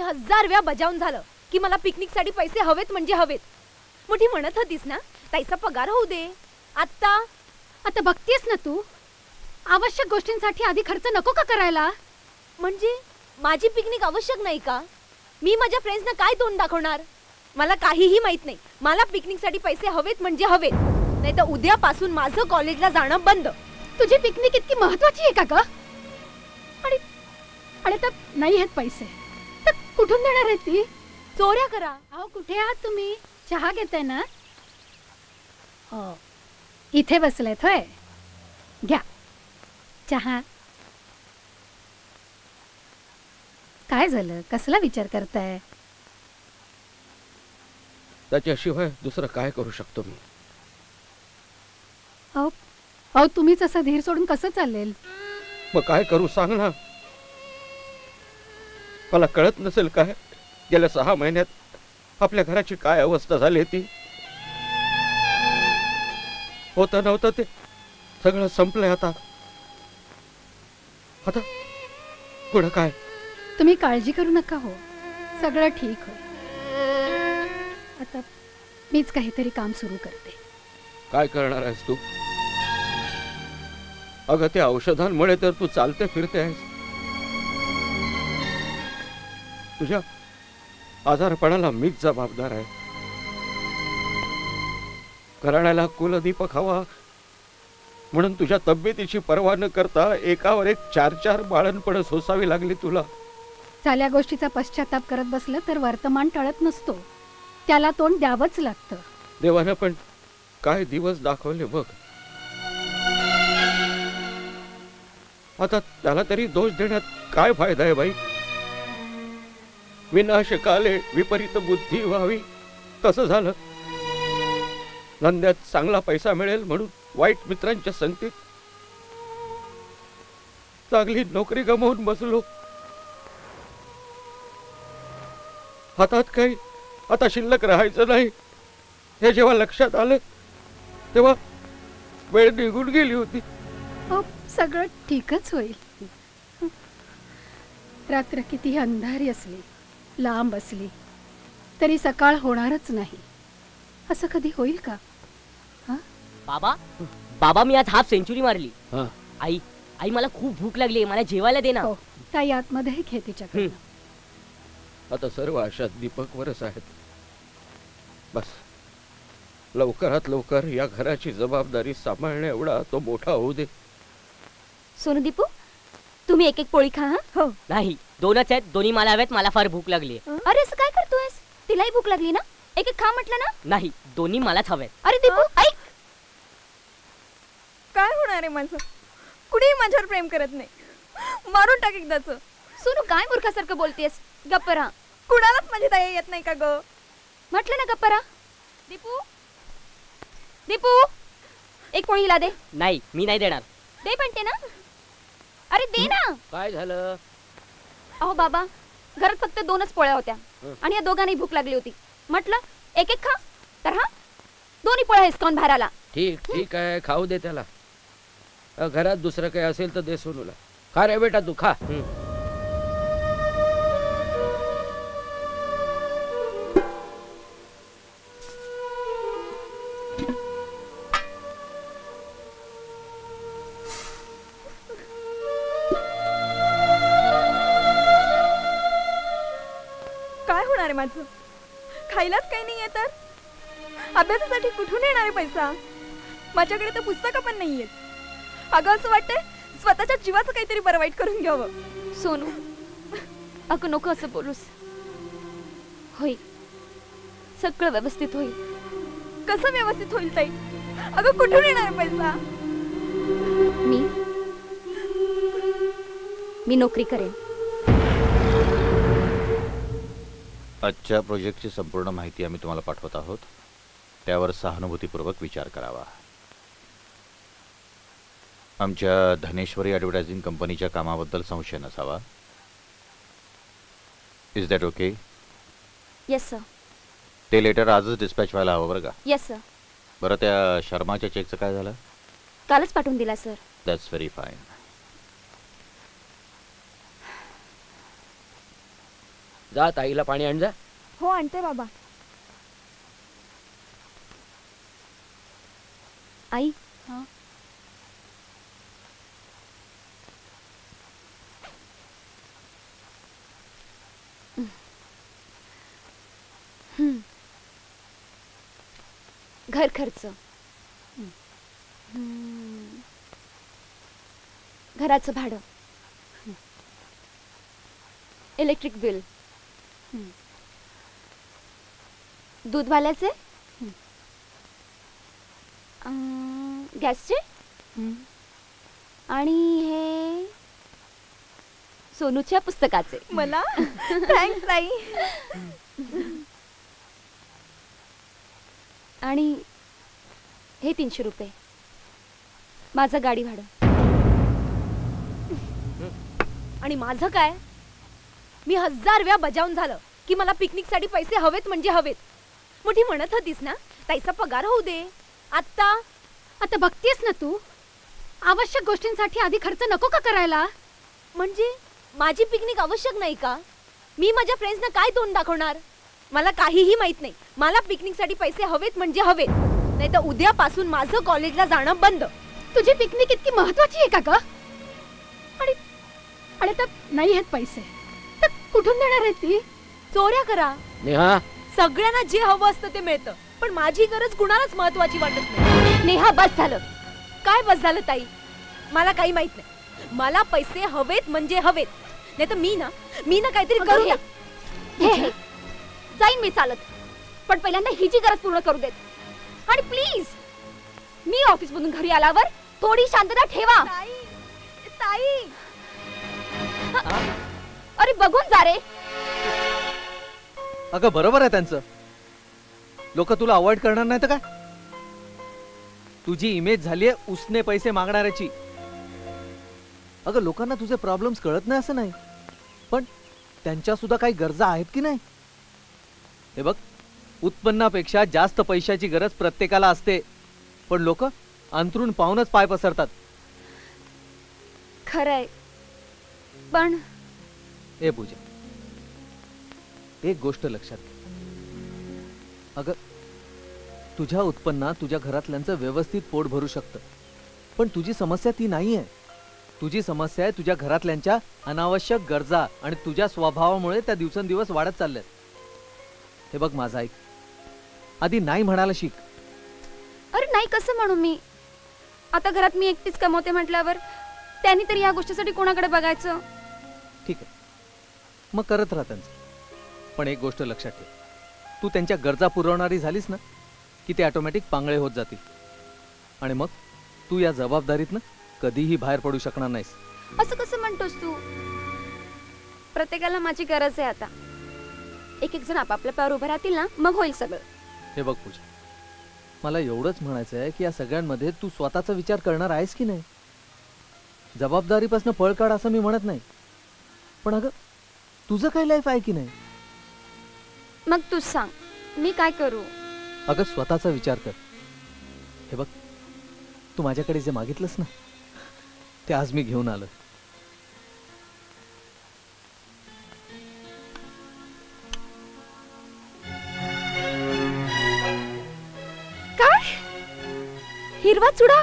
1000 वेळा बजावून झालं की मला पिकनिकसाठी पैसे हवेत म्हणजे हवेत. मोठी म्हणत होतीस ना ताईचा पगार होऊ दे. आता बघतीयस ना तू, आवश्यक गोष्टींसाठी आधी खर्च नको का करायला? म्हणजे माझी पिकनिक आवश्यक नाही का? मी माझ्या फ्रेंड्सना काय तोंड दाखवणार? मला काहीही माहित नाही. मला पिकनिकसाठी पैसे हवेत म्हणजे हवेत, नाही तर उद्यापासून माझं कॉलेजला जाणं बंद. तुझी पिकनिक इतकी महत्वाची आहे का ग? आणि तर नाही आहेत पैसे तर कुठून देणार आहेत ती? चोऱ्या करा. अहो कुठे आहात तुम्ही? चहा घेताय ना? इथे बसलेत होय, घ्या चहा. काय झालं, कसला विचार करताय? त्याच्याशिवाय दुसरं काय करू शकतो मी? अहो तुम्हीच असं धीर सोडून कसं चालेल? मग काय करू सांग ना. मला कळत नसेल काय गेल्या 6 महिन्यात आपल्या घराची काय अवस्था झाली ती. होतं नव्हतं ते सगळं संपलंय. आता आता पुढं काय? तुम्ही काळजी करू नका, हो सगळं ठीक होईल. आता मीच काहीतरी काम सुरू करते. काय करणार आहेस तू? अगं त्या औषधांमुळे तर तू चालते फिरते आहेस. तुझ्या आजारपणाला मीच जबाबदार आहे. घराण्याला कुलदीपक हवा म्हणून तुझ्या तब्येतीची पर्वा न करता एकावर एक 4-4 बाळणपण सोसावी लागली तुला. झाल्या गोष्टीचा पश्चाताप करत बसलं तर वर्तमान टळत नसतो, त्याला तोंड द्यावंच लागतं. देवानं पण काय दिवस दाखवले बघ. आता त्याला तरी दोष देण्यात काय फायदा आहे बाई? विनाशकाले विपरीत बुद्धी व्हावी तसं झालं. धंद्यात चांगला पैसा मिळेल म्हणून वाईट मित्रांच्या संगतीत चांगली नोकरी गमावून बसलो. हातात काही आता शिल्लक राहायचं नाही हे जेव्हा लक्षात आलं तेव्हा वेळ निघून गेली होती. सगळं ठीकच होईल. रात्र किती अंधारी असली, लांब असली तरी सकाळ होणारच नाही. असं कधी होईल का? बाबा मी आज हाफ सेंचुरी मारली. आई आई मला खूप भूक लागली, मला जेवायला दे ना. ताई आतमध्ये घे तिच्याकडे. आता सर्व आशा दीपकवरच आहेत. बस लवकरात लवकर या घराची जबाबदारी सांभाळणे एवढा तो मोठा होऊ दे. सोनू दीपू तुम्ही एक पोळी खा. हो नाही, 2च आहेत, दोन्ही मला हव्यात, मला फार भूक लागली. अरे असं काय करतोयस? तिलाही भूक लागली ना, एक खा म्हटलं ना. नाही, दोन्ही मलाच हव्यात. अरे दीपू ऐक, काय होणार आहे माझं? कुणीही माझ्यावर प्रेम करत नाही, मारून टाक एकदाच. सोनू काय मूर्खासारखं बोलतेस? गप्प राहा. कुणालाच माझी दया येत नाही का ग? म्हटलं ना गप्प राहा. दीपू दीपू एक पोळी ला दे. नाही मी नाही देणार. दे म्हणते ना. अरे दे ना. काय झालं? अहो बाबा घरात फक्त 2च पोळ्या होत्या आणि या दोघांनी भूक लागली होती. म्हटलं एक खा, तर हा दोन्ही पोळ्या हिसकावून बाहेर आला. ठीक आहे, खाऊ दे त्याला. घरात दुसरं काही असेल तर दे सोनूला. खा रे बेटा, तू खा. काय होणार आहे माझं? खायलाच काही नाहीये तर अभ्यासासाठी कुठून येणार आहे पैसा? माझ्याकडे तर पुस्तकं पण नाहीयेत. अगं असं वाटतंय स्वतःच्या जीवाचं काहीतरी बरं वाईट करून घ्यावं. सोनू अगं नको असं बोलूस. होईल सगळं व्यवस्थित होईल. कसं व्यवस्थित होईल ताई? अगं कुठून येणार आहे पैसा? मी नोकरी करेन. आजच्या प्रोजेक्टची संपूर्ण माहिती आम्ही तुम्हाला पाठवत आहोत, त्यावर सहानुभूतीपूर्वक विचार करावा. आमच्या धनेश्वरी ॲडव्हर्टायझिंग कंपनीच्या कामाबद्दल संशय नसावा. Is that okay? Yes sir. ते लेटर आजच डिस्पॅच व्हायला हवं बरं का? Yes sir. बरं त्या शर्माच्या चेकचं काय झालं? कालच पाठवून दिला सर. That's very fine. जा ताईला पाणी आण जा. हो आणते बाबा. आई घर खर्च, घराचं भाडं, इलेक्ट्रिक बिल, दूधवाल्याचे, गॅसचे, आणि हे सोनूच्या पुस्तकाचे. मला थँक्स आई. आणि हे 300 रुपये माझं गाडी भाडं. आणि माझं काय? मी 1000 वेळा बजावून झालं की मला पिकनिक साठी पैसे हवेत म्हणजे हवेत. मोठी म्हणत होतीस ना ताईचा पगार होऊ दे. आता बघतीयस ना तू, आवश्यक गोष्टींसाठी आधी खर्च नको का करायला? म्हणजे माझी पिकनिक आवश्यक नाही का? मी माझ्या फ्रेंड्सना काय तोंड दाखवणार? मला काहीही माहित नाही. मला पिकनिक साठी पैसे हवेत म्हणजे हवेत, नाही तर उद्यापासून माझं कॉलेजला जाणं बंद. तुझी पिकनिक इतकी महत्वाची आहे का ग? आणि तर नाही आहेत पैसे तर कुठून देणार आहे ती? चोऱ्या करा. नेहा, सगळ्यांना जे हवं असतं ते मिळतं, पण माझी गरज कुणालाच महत्वाची वाटत नाही. नेहा बस झालं. काय बस झालं ताई? मला काही माहित नाही. मला पैसे हवेत म्हणजे हवेत, नाही तर मी ना काहीतरी करू. हे जाईन मी चालत, पण पहिल्यांदा हिची गरज पूर्ण करू देत. आणि प्लीज मी ऑफिस मधून घरी आल्यावर थोडी शांतता ठेवा. ताई अरे बघून जा रे. अगं बरोबर आहे त्यांचं. लोक तुला अवॉइड करणार नाही तर काय? तुझी इमेज झालीये उसने पैसे मागणाऱ्याची. अगं लोकांना तुझे प्रॉब्लेम्स कळत नाही असं नाही, पण त्यांच्या सुद्धा काही गरजा आहेत की नाही? हे बघ, उत्पन्नापेक्षा जास्त पैशाची गरज प्रत्येकाला असते, पण लोक अंतरून पाहूनच पाय पसरतात. खरंय, पण ए पूजा, एक गोष्ट लक्षात घे. अगं तुझ्या उत्पन्नात तुझ्या घरातल्यांचं व्यवस्थित पोट भरू शकतं, पण तुझी समस्या ती नाही आहे. तुझी समस्या आहे तुझ्या घरातल्यांच्या अनावश्यक गरजा, आणि तुझ्या स्वभावामुळे त्या दिवसेंदिवस वाढत चालल्यात. हे बघ माझा ऐक, आधी नाही म्हणायला शिक. अरे नाही कसं म्हणू मी? आता घरात मी एकटीच कमवते म्हटल्यावर त्यांनी तर या गोष्टीसाठी कोणाकडे बघायचं? ठीक आहे, मग करत राहा त्यांचं, पण एक गोष्ट लक्षात ठेव, तू त्यांच्या गरजा पुरवणारी झालीस ना की ते ऑटोमॅटिक पांगळे होत जातील, आणि मग तू या जबाबदारीतनं कधीही बाहेर पडू शकणार नाहीस. असं कसं म्हणतोस तू? प्रत्येकाला माझी गरज आहे. आता एक एक जण आपापल्या पायावर उभं राहतील ना, मग होईल सगळं. हे बघ पूजा, मला एवढंच म्हणायचं आहे की या सगळ्यांमध्ये तू स्वतःचा विचार करणार आहेस की नाही? जबाबदारीपासून पळ काढ असं मी म्हणत नाही, पण अगं तुझं काही लाईफ आहे की नाही? मग तूच सांग, मी काय करू? अगं स्वतःचा विचार कर. हे बघ, तू माझ्याकडे जे मागितलंस ना ते आज मी घेऊन आलो. काय? हिरवा चुडा?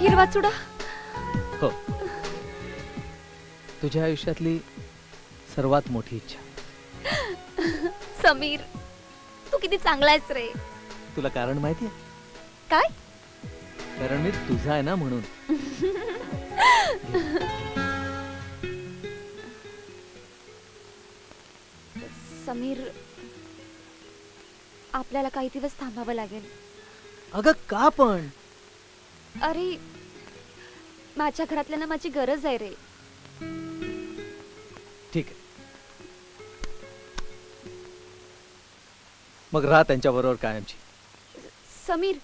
हिरवा चुडा? हो, तुझ्या आयुष्यातली सर्वात मोठी इच्छा. समीर, तू किती चांगला आहेस रे. तुला कारण माहितीये? काय? कारण मी तुझा आहे ना म्हणून. समीर, आपल्याला काही दिवस थांबावं लागेल. अगं का पण? अरे माझ्या घरातल्यांना माझी गरज आहे रे. ठीक आहे, मग राहा त्यांच्या बरोबर कायमची. समीर,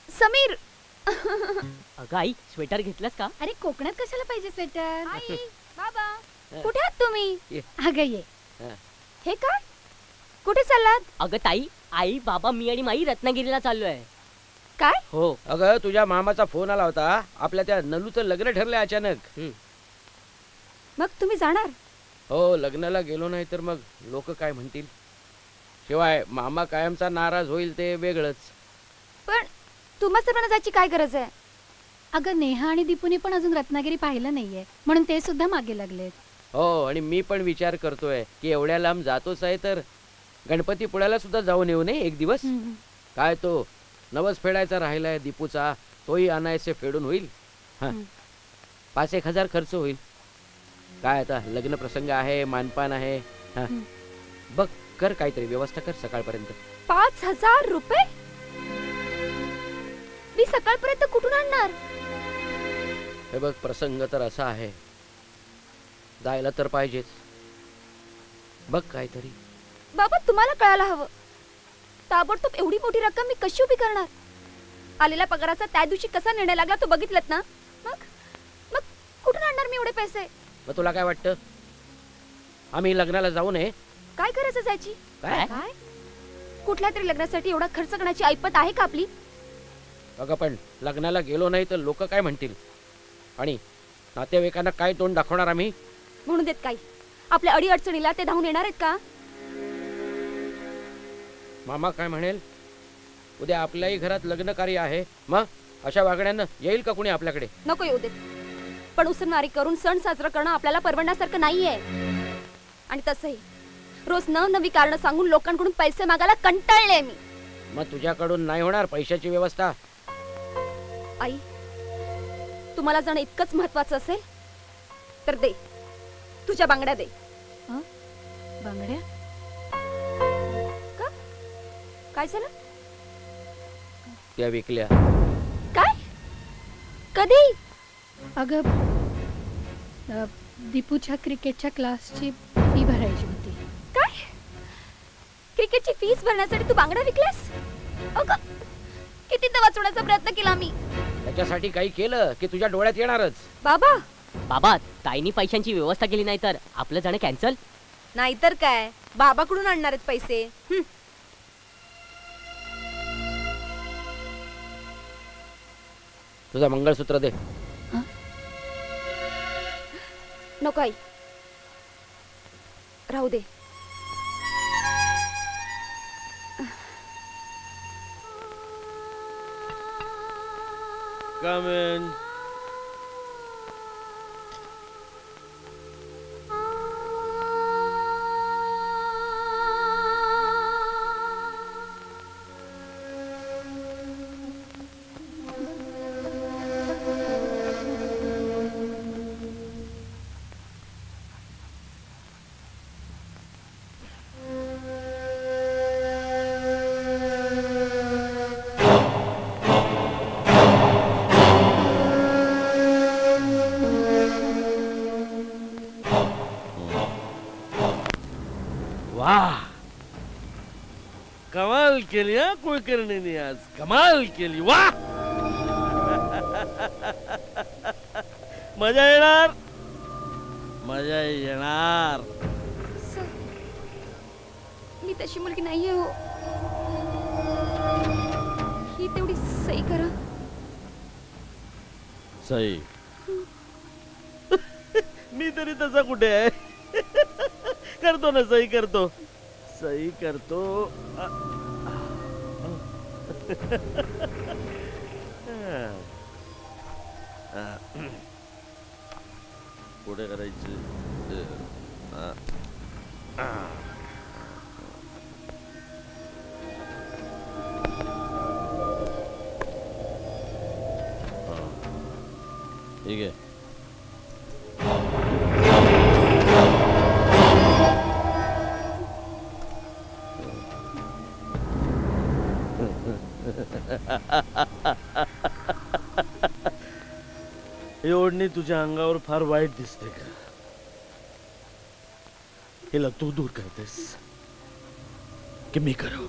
समीर. अगं आई, स्वेटर घेतलंस का? अरे कोकणात कशाला पाहिजे स्वेटर? आई, बाबा, हं. कुठे आहात तुम्ही? ये. अगं ये. हं. हे काय? कुठे चाललात? अगं ताई, आई, बाबा, मी आणि माई रत्नागिरीला चाललोय. काय? हो. अगं तुझ्या मामाचा फोन आला होता, आपल्या त्या नलूचं लग्न ठरलंय अचानक. मग तुम्ही जाणार? हो, लग्नाला गेलो नाही तर मग लोक काय म्हणतील. शिवाय मामा कायमचा नाराज होईल ते वेगळंच. पण तुम्हा सर्वांना जायची काय गरज आहे? अगं नेहा आणि दीपूने पण अजून रत्नागिरी पाहिलं नाहीये, म्हणून ते सुद्धा मागे लागलेत. हो, आणि मी पण विचार करतोय की एवढ्या लांब जातोच आहे तर गणपतीपुळ्याला सुद्धा जाऊन येऊ नये एक दिवस. काय तो नवस फेडायचा राहिलाय दीपूचा, तोही आणायचे फेडून होईल. 5-1 हजार खर्च होईल. काय आता लग्न प्रसंग आहे, मानपान आहे. बघ कर काहीतरी व्यवस्था कर सकाळपर्यंत. 5,000 रुपये मी सकाळपर्यंत कुठून आणणार? हे बघ प्रसंग तर असा आहे, जायला तर पाहिजेच. बघ काहीतरी. बाबा तुम्हाला कळायला हवं, ताबडतोब एवढी मोठी रक्कम मी कशी उभी करणार? आलेल्या पगाराचा त्या दिवशी कसा निर्णय लागला तो बघितलत ना. मग मग कुठून आणणार मी एवढे पैसे? मग तुला काय वाटतं, आम्ही लग्नाला जाऊ नये? काय करायचं जायची? काय? काय कुठल्या तरी लग्नासाठी एवढा खर्च करण्याची ऐपत आहे का आपली? अगं पण लग्नाला गेलो नाही तर लोक काय म्हणतील, आणि नातेवाईकांना काय तोंड दाखवणार आम्ही? म्हणून देत काही आपल्या अडी अडचणीला ते धावून येणार आहेत का? मामा काय म्हणेल? उद्या आपल्याही घरात लग्न कार्य आहे, मग अशा वागण्यानं येईल का कुणी आपल्याकडे? नको येऊ देत, पण उसरणारी करून सण साजरा करणं आपल्याला परवडण्यासारखं नाहीये. आणि तसंही रोज नवी कारण सांगून लोकांकडून पैसे मागायला कंटाळले मी. मग तुझ्याकडून नाही होणार पैशाची व्यवस्था? आई, तुम्हाला जण इतकंच महत्वाचं असेल तर दे, तुझ्या बांगड्या दे. बांगड्या? का? काय झालं? त्या विकल्या. काय? कधी? अगं दीपूच्या क्रिकेटच्या क्लासची फी भरायची होती. काय? क्रिकेटची फीस भरण्यासाठी तू बांगड्या विकल्यास? अगं कितीदा वाचवण्याचा प्रयत्न केला मी. त्याच्यासाठी काही केलं की तुझ्या डोळ्यात येणारच. बाबा बाबा ताईनी पैशांची व्यवस्था केली नाही तर आपलं जाणं कॅन्सल. नाहीतर काय, बाबाकडून आणणार आहेत पैसे. तुझं मंगळसूत्र दे. नको आई, राहू दे. Come in. वाह, कमाल केली हा कुलकर्णीने आज, कमाल केली. वाह मजा येणार, मजा येणार. मी तशी मुलगी नाहीये हो. ही तेवढी सही करा. सही? मी तरी तसा कुठे आहे? करतो ना, सही करतो, सही करतो. पुढे करायची. ठीक आहे. ही ओढणी तुझ्या अंगावर फार वाईट दिसते का? हिला तू दूर करतेस की मी करू?